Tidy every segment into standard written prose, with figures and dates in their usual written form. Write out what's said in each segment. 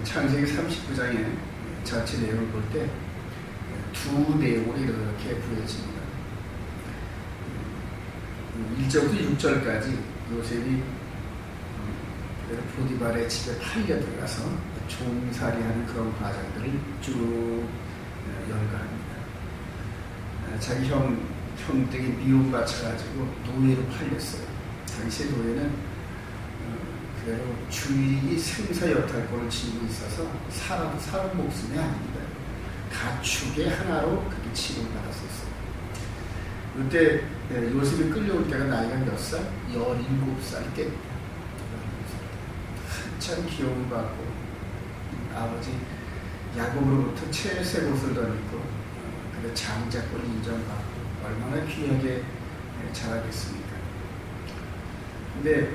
창세기 39장의 전체 내용을 볼 때 두 내용으로 이렇게 부여집니다. 1절부터 6절까지 요셉이 보디발의 집에 팔려 들어가서 종살이하는 그런 과정들을 쭉 열거합니다. 자기 형들에게 미움받쳐가지고 노예로 팔렸어요. 당시 노예는 그대로 주인이 생사 여탈권을 지니고 있어서 사람 목숨이 아닙니다. 가축의 하나로 그렇게 취급을 받았었어요. 그때 요셉이 끌려올 때가 나이가 몇 살? 17살 때입니다. 한참 기용을 받고 아버지 야곱으로부터 채색 옷을 더 입고 그래 장자권을 인정받고 얼마나 귀하게 자라겠습니까? 근데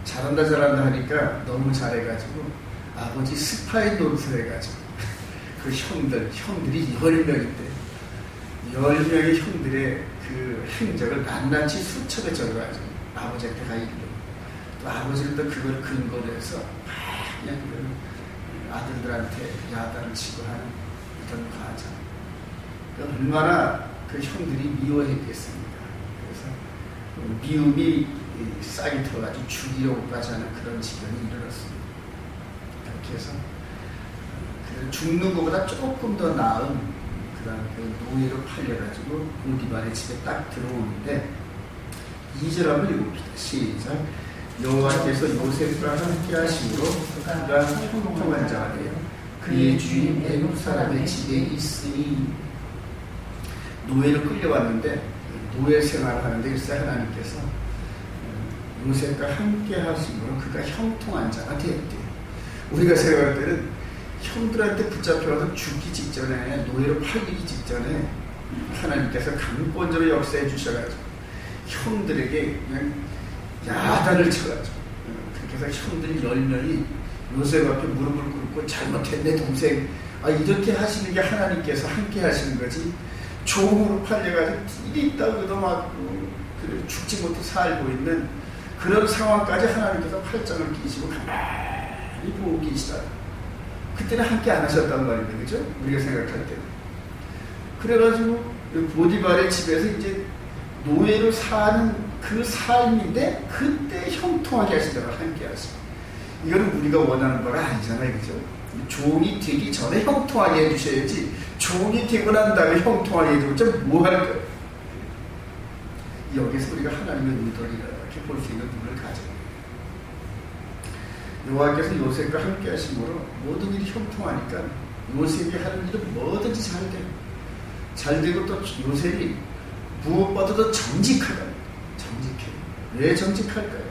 잘한다 하니까 너무 잘해가지고 아버지 스파이 노릇을 해가지고 그 형들이 10명인데 10명의 형들의 그 행적을 낱낱이 수첩에 적어가지고 아버지한테 가 읽고 또 아버지는 또 그걸 근거로 해서 그냥 아들들한테 야단을 치고 하는 이런 과정. 얼마나 그 형들이 미워했겠습니까? 그래서 미움이 싹이 들어가지고 죽이려고까지 하는 그런 지경이 이르렀습니다. 그렇게 해서 죽는 것보다 조금 더 나은 그런 그 노예로 팔려가지고 보디발의 집에 딱 들어오는데 2절 한번 읽읍시다. 시작. 여호와께서 요셉과 함께 하심으로 그가 형통한 자가 되어 그의 주인 애굽 사람의 집에 있으니 노예로 끌려왔는데 노예 생활을 하는데 일세 하나님께서 요셉과 함께 하심으로 그가 형통한 자가 되었대요. 우리가 생각할 때는 형들한테 붙잡혀서 죽기 직전에 노예로 팔리기 직전에 하나님께서 강권적으로 역사해 주셔가지고 형들에게 그냥 야단을 쳐가지고 그렇게 해서 형들 10명이 요셉 앞에 무릎을 꿇고 잘못했네 동생 이렇게 하시는 게 하나님께서 함께 하시는 거지 종으로 팔려가지고 일이 있다고 얻어맞고 죽지 못해 살고 있는 그런 상황까지 하나님께서 팔짱을 끼시고 가만히 보고 계시다. 그때는 함께 안 하셨단 말입니다. 그죠? 우리가 생각할 때. 그래가지고 보디발의 집에서 이제 노예로 사는 그 삶인데 그때 형통하게 하시다가 함께 하시고 이거는 우리가 원하는 바가 아니잖아요. 그죠? 종이 되기 전에 형통하게 해주셔야지 종이 되고 난 다음에 형통하게 해주면 뭐 할까요? 여기서 우리가 하나님의 의도를 이렇게 볼 수 있는 눈을 가져요. 여호와께서 요셉과 함께 하심으로 모든 일이 형통하니까 요셉이 하는 일은 뭐든지 잘 돼요. 잘 되고 또 요셉이 무엇보다도 정직하다. 정직해요. 왜 정직할까요?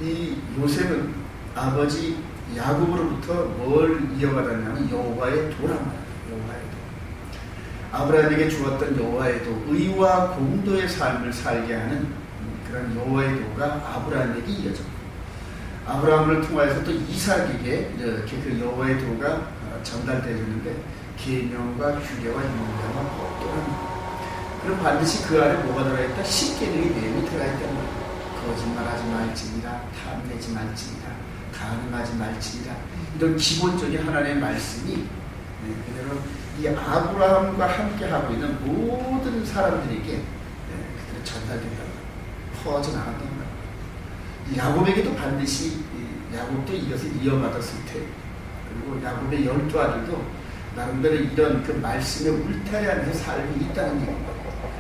이 요셉은 아버지 야곱으로부터 뭘 이어받았냐면 여호와의 도란 말이에요. 여호와의 도. 아브라함에게 주었던 여호와의 도, 의와 공도의 삶을 살게 하는 그런 여호와의 도가 아브라함에게 이어졌고 아브라함을 통하여서 또 이삭에게 이렇게 그 여호와의 도가 전달되었는데 계명과 규례와 율례와 법도랍니다. 그럼 반드시 그 안에 뭐가 들어있다? 10계명의 내용이 들어있단 말이에요. 거짓말하지 말지니라, 탐내지 말지니라, 간음하지 말지니라. 이런 기본적인 하나님의 말씀이 그대로 이 아브라함과 함께 하고 있는 모든 사람들에게 그대로 전달된다. 퍼져나간단 말이에요. 야곱에게도 반드시 야곱도 이것을 이어받았을 테 그리고 야곱의 12아들도 나름대로 이런 그 말씀의 울타리 안에서 삶이 있다는 얘기입니다.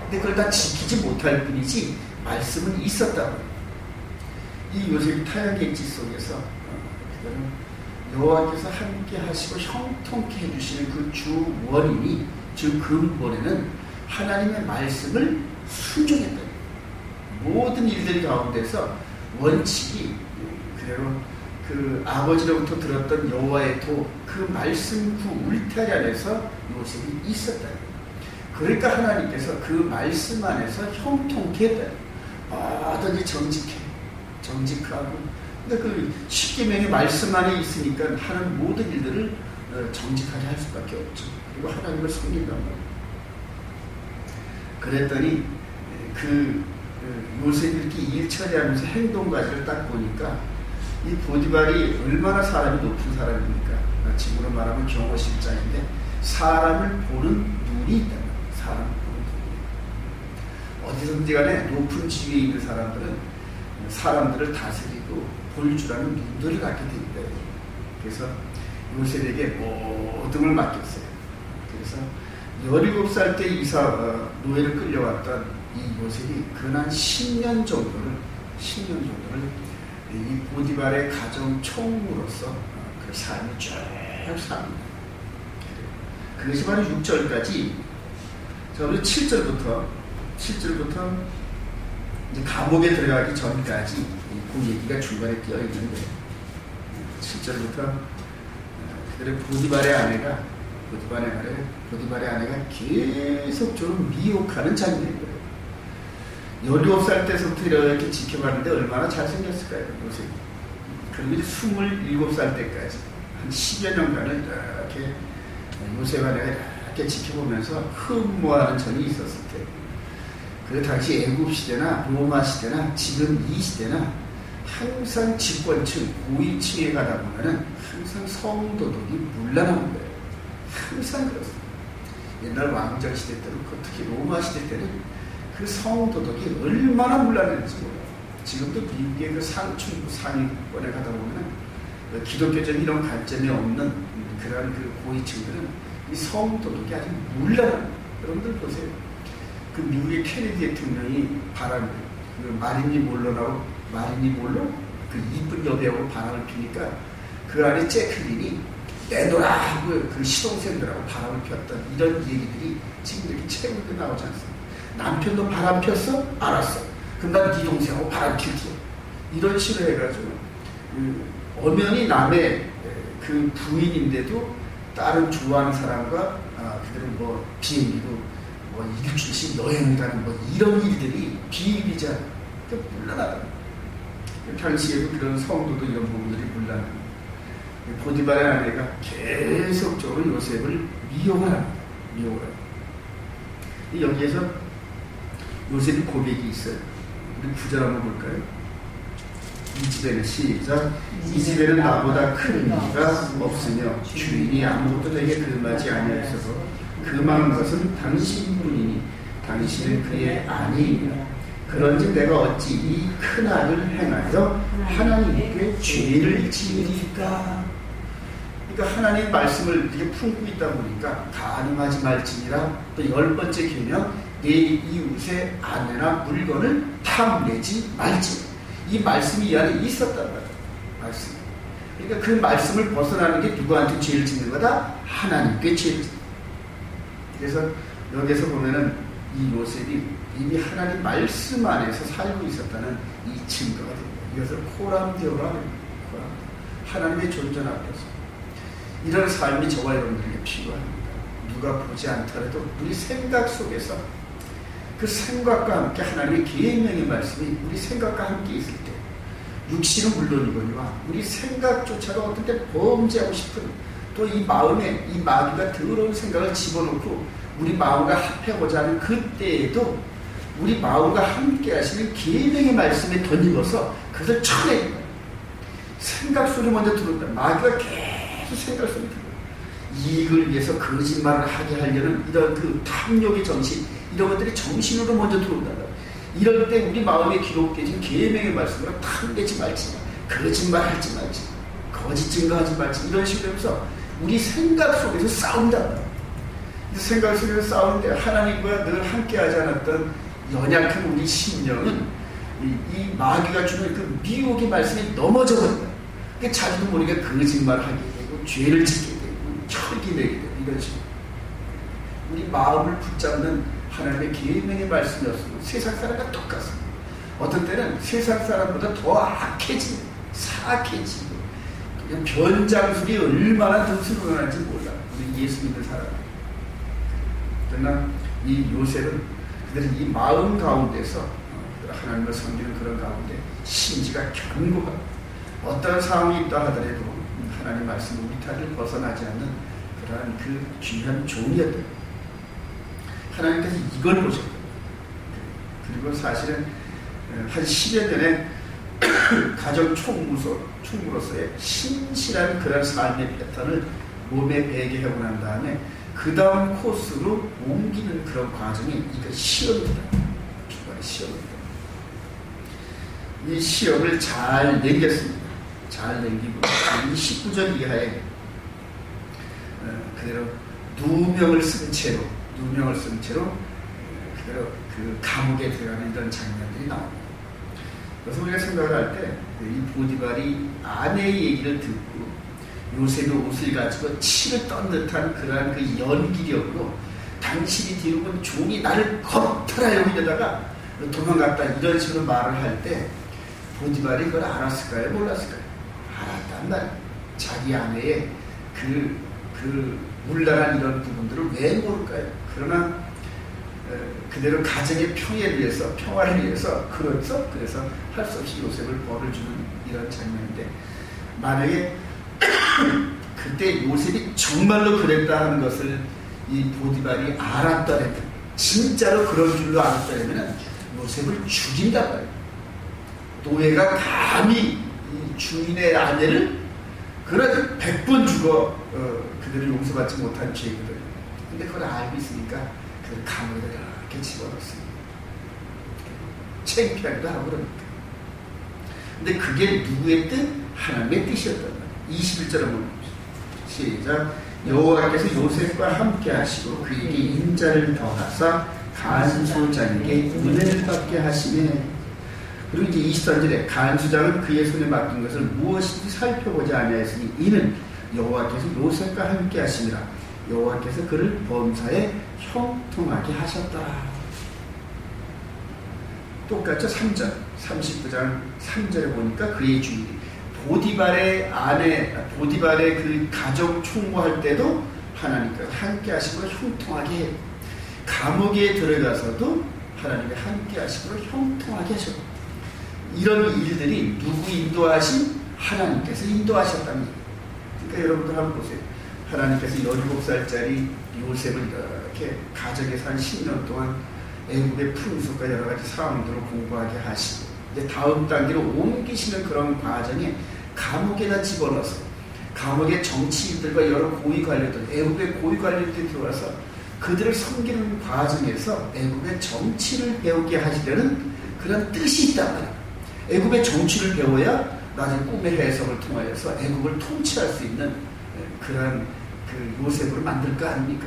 근데 그걸 다 지키지 못할 뿐이지 말씀은 있었다고. 이 요셉이 타락의 엣지 속에서 여호와께서 함께 하시고 형통케 해주시는 그 주 원인이 즉 근본에는 하나님의 말씀을 순종했다. 모든 일들 가운데서 원칙이 그대로 그 아버지로부터 들었던 여호와의 도, 그 말씀 그 울타리 안에서 요셉이 있었다. 그러니까 하나님께서 그 말씀 안에서 형통케 했다. 뭐든지 정직하고. 근데 그 10계명의 말씀 안에 있으니까 하는 모든 일들을 정직하게 할 수밖에 없죠. 그리고 하나님을 섬긴단 말이에요. 그랬더니 요셉이 이렇게 일 처리하면서 행동 가지를 딱 보니까 이 보디발이 얼마나 사람이 높은 사람입니까? 지금으로 말하면 경호실장인데 사람을 보는 눈이 있다는 거예요. 사람을 보는 눈이. 어디든지 간에 높은 지위에 있는 사람들은 사람들을 다스리고 볼 줄 아는 눈들을 갖게 됩니다. 그래서 요셉에게 모든 걸 맡겼어요. 그래서 17살 때 노예를 끌려왔던 이 요셉이 근한 10년 정도를 이 보디발의 가정 총무로서 그 삶을 쭉 삽니다. 그것이 바로 6절까지, 저는 7절부터 이제 감옥에 들어가기 전까지 그 얘기가 중간에 끼어 있는데, 7절부터 그들의 보디발의 아내가 계속적으로 미혹하는 장면인 거예요. 17살 때부터 이렇게 지켜봤는데 얼마나 잘생겼을까요, 요셉이. 그리고 27살 때까지 한 10여 년간을 이렇게 요셉 아내가 이렇게 지켜보면서 흠모하는 전이 있었을 때, 그 당시 애굽 시대나 로마 시대나 지금 이 시대나 항상 집권층, 고위층에 가다 보면은 항상 성도덕이 문란한 거예요. 항상 그렇습니다. 옛날 왕정 시대 때는, 특히 로마 시대 때는 그 성도덕이 얼마나 문란했는지 몰라요. 지금도 미국의 그 상층부 상위권에 가다 보면 기독교적 이런 관점이 없는 그런 그 고위층들은 이 성도덕이 아주 문란합니다. 여러분들 보세요. 그 미국의 케네디 대통령이 그 마릴린 몰로 그 이쁜 여배우로 바람을 피니까 그 안에 재클린이 내놓으라 하고 그 시동생들하고 바람을 피웠던 이런 얘기들이 지금 이렇게 책으로 나오지 않습니까? 남편도 바람 폈어? 알았어. 그럼 난 네 동생하고 바람 필게. 이런 식으로 해가지고 엄연히 남의 그 부인인데도 다른 좋아하는 사람과 그들은 뭐 비행기도 뭐 일주일씩 여행을 가는 뭐 이런 일들이 비일비재 물란하다. 당시에도 그런 성도도 이런 부분들이 물란합니다. 보디발의 아내가 계속적으로 요셉을 미용을 합니다. 여기에서 요셉이 고백이 있어요. 우리 구절 한번 볼까요? 이집에는 시작. 이집에는 나보다 큰 이가 없으며 주인이 아무것도 내게 금하지 아니하여서 금한 것은 당신뿐이니 당신은 그의 아내이니라. 그런즉 내가 어찌 이 큰 악을 행하여 하나님께 죄를 지으리까? 그러니까 하나님의 말씀을 이렇게 품고 있다 보니까 간음하지 말지니라. 또 10번째 계명, 내 이웃의 아내나 물건을 탐내지 말지. 이 말씀이 이 안에 있었단 말이에요. 말씀. 그러니까 그 말씀을 벗어나는 게 누구한테 죄를 짓는 거다? 하나님께 죄를 짓는 거다. 그래서 여기서 보면은 이 요셉이 이미 하나님 말씀 안에서 살고 있었다는 이 증거가 됩니다. 이것을 코람데오라 합니다. 하나님의 존재 앞에서. 이런 삶이 저와 여러분들에게 필요합니다. 누가 보지 않더라도 우리 생각 속에서 그 생각과 함께 하나님의 계명의 말씀이 우리 생각과 함께 있을 때, 육신은 물론이거니와 우리 생각조차도 어떤 때 범죄하고 싶은, 또 이 마음에 이 마귀가 더러운 생각을 집어넣고 우리 마음과 합해보자 하는 그때에도 우리 마음과 함께 하시는 계명의 말씀에 덧입어서 그것을 쳐내는 거예요. 생각 소리 먼저 들어온다. 마귀가 계속 생각 소리 들어요. 이익을 위해서 거짓말을 하게 하려는 이런 그 탐욕의 정신, 이런 것들이 정신으로 먼저 들어온다. 이럴 때 우리 마음에 기록되어진 계명의 말씀으로 탐내지 말지, 거짓말하지 말지, 거짓 증거하지 말지, 이런 식으로 하면서 우리 생각 속에서 싸운다. 생각 속에서 싸우는데 하나님과 늘 함께하지 않았던 연약한 우리 심령은 이 마귀가 주는 그 미혹의 말씀에 넘어져 버린다. 그러니까 자기도 모르게 거짓말하게 되고 죄를 짓게 되고 철기 내게 되고 이런 식으로 우리 마음을 붙잡는 하나님의 계명의 말씀이었으면 세상 사람과 똑같습니다. 어떤 때는 세상 사람보다 더 악해지고 사악해지고 그냥 변장술이 얼마나 더 드러나는지 몰라. 우리 예수 믿는 사람. 그러나 이 요셉은 그들은 이 마음 가운데서 하나님을 섬기는 그런 가운데 심지가 견고하고 어떤 상황이 있다 하더라도 하나님 말씀 우리 탓을 벗어나지 않는 그러한 그 귀한 종이었다. 하나님께서 이걸 보셨다. 그리고 사실은 한 10여 년에 가정 총무로서의 신실한 그런 삶의 패턴을 몸에 배게 하고 난 다음에 그 다음 코스로 옮기는 그런 과정이 이거 시험이다. 주관의 시험입니다. 이 시험을 잘 넘겼습니다. 잘 넘기고 이 19절 이하에 그대로 누명을 쓴 채로 그대로 그 감옥에 들어가는 이런 장면들이 나옵니다. 그래서 우리가 생각을 할 때 이 보디발이 아내의 얘기를 듣고 요셉의 옷을 가지고 치를 떤 듯한 그러한 그 연기력으로 당신이 뒤로는 종이 나를 겁탈하 여기다가 도망갔다 이런 식으로 말을 할 때 보디발이 그걸 알았을까요? 몰랐을까요? 알았단 말이에요. 자기 아내의 그 물란한 이런 부분들을 왜 모를까요? 그러나 그대로 가정의 평화를 위해서 그래서 할 수 없이 요셉을 벌을 주는 이런 장면인데, 만약에 그때 요셉이 정말로 그랬다 하는 것을 이 보디발이 알았더라면, 진짜로 그런 줄로 알았더라면 요셉을 죽인단 말이에요. 노예가 감히 이 주인의 아내를 그래도 100번 죽어 그들을 용서받지 못한 죄거든. 근데 그걸 알고 있으니까 그 감옥에 이렇게 집어넣습니다. 창피하기도 하고 그러니까. 근데 그게 누구의 뜻? 하나님의 뜻이었단 말이에요. 21절을 보면 시작. 여호와께서 요셉과 함께 하시고 그에게 인자를 더하사 간수장에게 은혜를 받게 하시네. 그리고 이제 23절에 간수장은 그의 손에 맡긴 것을 무엇인지 살펴보지 아니하였으니 이는 여호와께서 요셉과 함께 하심이라. 여호와께서 그를 범사에 형통하게 하셨더라. 똑같죠? 3절 39장 3절에 보니까 그의 주인이 보디발의 그 가정 총무할 때도 하나님과 함께 하시고 형통하게 해요. 감옥에 들어가서도 하나님과 함께 하시고 형통하게 하셨고, 이런 일들이 누구 인도하신? 하나님께서 인도하셨다는 얘기예요. 그러니까 여러분들 한번 보세요. 하나님께서 17살짜리 요셉을 이렇게 가정에서 한 10년 동안 애국의 풍습과 여러 가지 상황들을 공부하게 하시고, 이제 다음 단계로 옮기시는 그런 과정에 감옥에다 집어넣어서 감옥의 정치인들과 여러 고위 관료들, 애국의 고위 관료들이 들어와서 그들을 섬기는 과정에서 애국의 정치를 배우게 하시려는 그런 뜻이 있단 말이에요. 애국의 정치를 배워야 나중에 꿈의 해석을 통하여서 애국을 통치할 수 있는 그런 그 요셉으로 만들 거 아닙니까?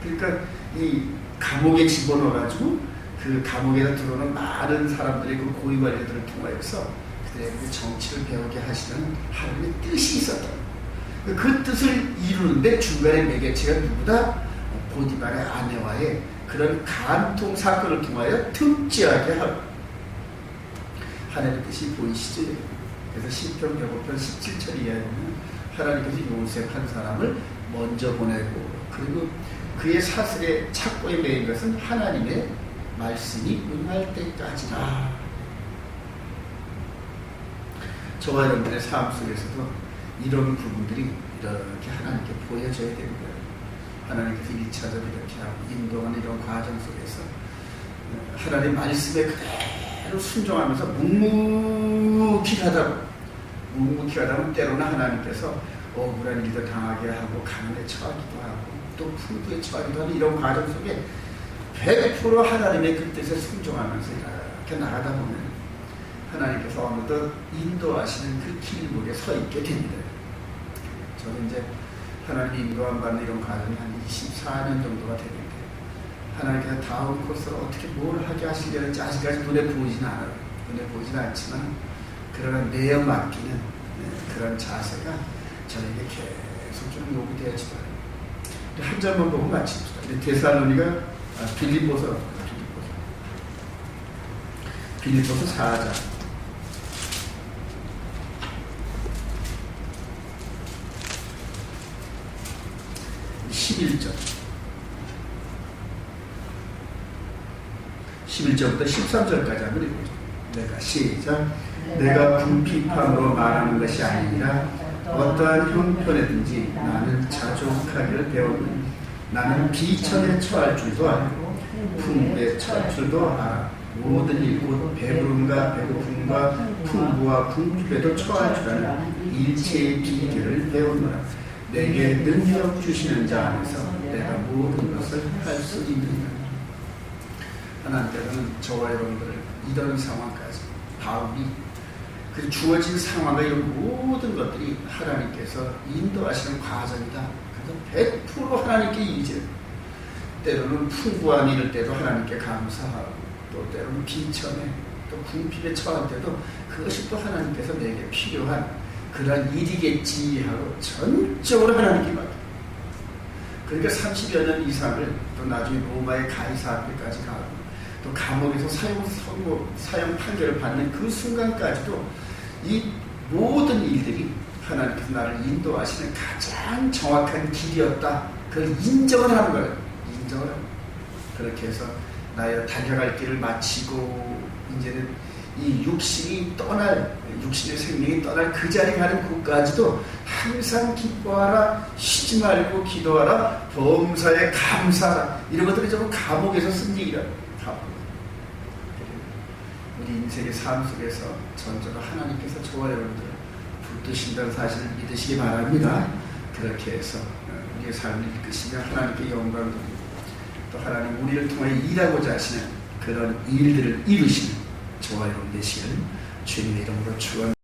그러니까 이 감옥에 집어넣어가지고 그 감옥에다 들어오는 많은 사람들의 그 고위 관료들을 통하여서 그들의 그 정치를 배우게 하시는 하나님의 뜻이 있었다. 그 뜻을 이루는데 중간에 매개체가 누구다? 보디발의 아내와의 그런 간통 사건을 통하여 특지하게 하고 하나님의 뜻이 보이시죠? 그래서 시편 105편 17절 이하에 보면 하나님께서 요셉 한 사람을 먼저 보내고, 그리고 그의 사슬의 착고에 매인 것은 하나님의 말씀이 응할 때까지다. 저와 여러분들의 삶 속에서도 이런 부분들이 이렇게 하나님께 보여져야 됩니다. 하나님께서 1차적으로 이렇게 하고 인도하는 이런 과정 속에서 하나님의 말씀에 그대로 순종하면서 묵묵히 하다 보면 때로는 하나님께서 억울한 일도 당하게 하고 가난에 처하기도 하고 또 풍부에 처하기도 하는 이런 과정 속에 100% 하나님의 그 뜻에 순종하면서 이렇게 나가다 보면 하나님께서 어느덧 인도하시는 그 길목에 서 있게 됩니다. 저는 이제 하나님 인도함 받는 이런 과정이 한 24년 정도가 되는데 하나님께서 다음 코스로 어떻게 뭘 하게 하시려는지 아직까지 눈에 보이진 않아요. 눈에 보이진 않지만 그러나 내어 맡기는 그런 자세가 저에게 계속 좀 요구되어지고 한 절만 보고 마칩시다. 빌립보서 4장 11절부터 13절까지 한번 읽어보죠. 시작. 내가 궁핍함으로 말하는 것이 아니라 어떠한 형편에든지 나는 자족하기를 배웠느니 나는 비천에 처할 줄도 알고 풍부에 처할 줄도 알아. 모든 일 곧 배부름과 배고픔과 풍부와 궁핍에도 처할 줄 아는 일체의 비결을 배우노라. 내게 능력 주시는 자 안에서 내가 모든 것을 할 수 있느니라. 하나님께서는 저와 여러분들을 이런 상황까지 바울이 그 주어진 상황과 이런 모든 것들이 하나님께서 인도하시는 과정이다. 그래서 100% 하나님께 이제 때로는 풍부한 일일 때도 하나님께 감사하고 또 때로는 비천에 또 궁핍에 처할 때도 그것이 또 하나님께서 내게 필요한 그런 일이겠지 하고 전적으로 하나님께 맡겨. 그러니까 30여 년 이상을 또 나중에 로마의 가이사 앞에까지 가고 또 감옥에서 사형 판결을 받는 그 순간까지도 이 모든 일들이 하나님께서 나를 인도하시는 가장 정확한 길이었다. 그걸 인정을 하는 거예요. 인정을 하는 거예요. 그렇게 해서 나의 달려갈 길을 마치고 이제는 이 육신의 생명이 떠날 그 자리에 가는 곳까지도 항상 기뻐하라, 쉬지 말고 기도하라, 범사에 감사하라. 이런 것들이 전부 감옥에서 쓴 얘기라. 우리 인생의 삶 속에서 전적으로 하나님께서 저와 여러분들을 붙드신다는 사실을 믿으시기 바랍니다. 그렇게 해서 우리의 삶을 이끄시며 하나님께 영광을 돌리고 또 하나님 우리를 통해 일하고자 하시는 그런 일들을 이루시는 저와 여러분 되시기를 주님의 이름으로 축원합니다.